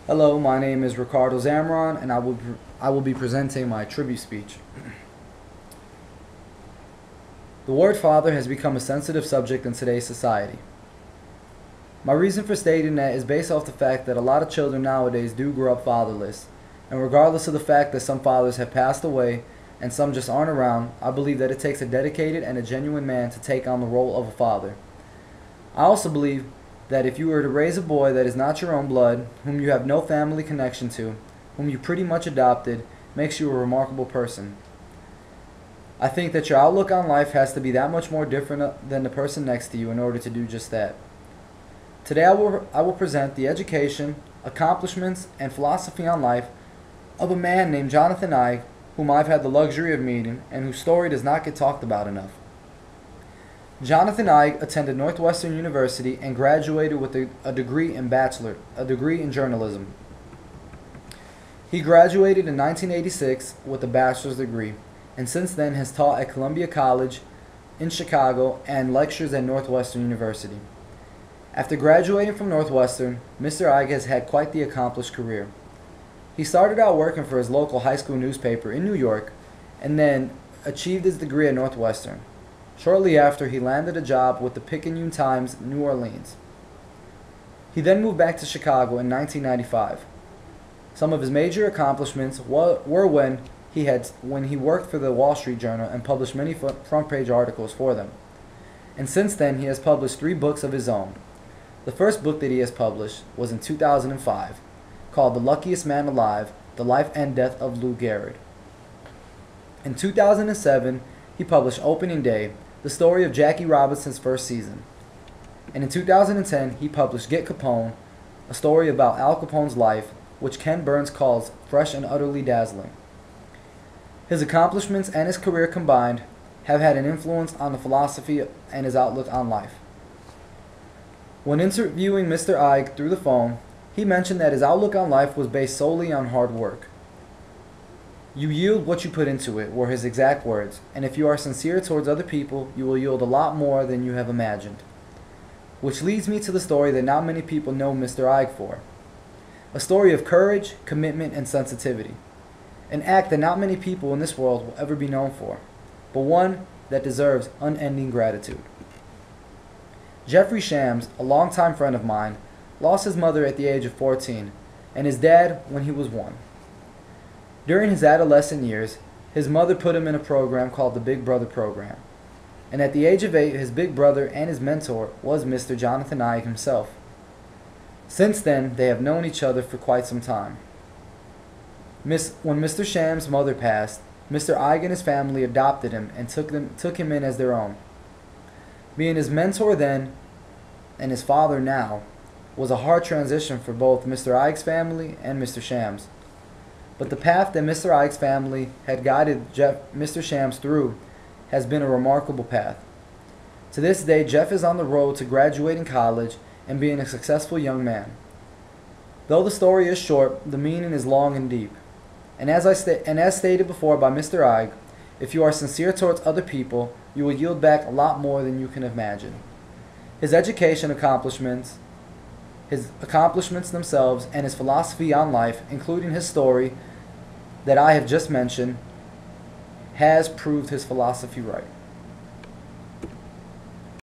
Hello, my name is Ricardo Zamron, and I will be presenting my tribute speech. The word father has become a sensitive subject in today's society. My reason for stating that is based off the fact that a lot of children nowadays do grow up fatherless, and regardless of the fact that some fathers have passed away and some just aren't around, I believe that it takes a dedicated and a genuine man to take on the role of a father. I also believe that if you were to raise a boy that is not your own blood, whom you have no family connection to, whom you pretty much adopted, makes you a remarkable person. I think that your outlook on life has to be that much more different than the person next to you in order to do just that. Today I will present the education, accomplishments, and philosophy on life of a man named Jonathan Eig, whom I've had the luxury of meeting and whose story does not get talked about enough. Jonathan Eig attended Northwestern University and graduated with a degree in journalism. He graduated in 1986 with a bachelor's degree, and since then has taught at Columbia College in Chicago and lectures at Northwestern University. After graduating from Northwestern, Mr. Eig has had quite the accomplished career. He started out working for his local high school newspaper in New York and then achieved his degree at Northwestern. Shortly after, he landed a job with the Picayune Times, New Orleans. He then moved back to Chicago in 1995. Some of his major accomplishments were when he worked for the Wall Street Journal and published many front-page articles for them. And since then, he has published 3 books of his own. The first book that he has published was in 2005, called The Luckiest Man Alive: The Life and Death of Lou Gehrig. In 2007, he published Opening Day, the story of Jackie Robinson's first season. And in 2010, he published Get Capone, a story about Al Capone's life, which Ken Burns calls fresh and utterly dazzling. His accomplishments and his career combined have had an influence on the philosophy and his outlook on life. When interviewing Mr. Eig through the phone, he mentioned that his outlook on life was based solely on hard work. "You yield what you put into it," were his exact words, and if you are sincere towards other people, you will yield a lot more than you have imagined. Which leads me to the story that not many people know Mr. Eig for. A story of courage, commitment, and sensitivity. An act that not many people in this world will ever be known for, but one that deserves unending gratitude. Jeffrey Shams, a longtime friend of mine, lost his mother at the age of 14 and his dad when he was 1. During his adolescent years, his mother put him in a program called the Big Brother program. And at the age of 8, his big brother and his mentor was Mr. Jonathan Eig himself. Since then, they have known each other for quite some time. When Mr. Shams' mother passed, Mr. Eig and his family adopted him and took him in as their own. Being his mentor then and his father now was a hard transition for both Mr. Eig's family and Mr. Shams. But the path that Mr. Eig's family had guided Mr. Shams through has been a remarkable path. To this day, Jeff is on the road to graduating college and being a successful young man. Though the story is short, the meaning is long and deep. And as stated before by Mr. Eig, if you are sincere towards other people, you will yield back a lot more than you can imagine. His education accomplishments, themselves, and his philosophy on life, including his story that I have just mentioned, has proved his philosophy right.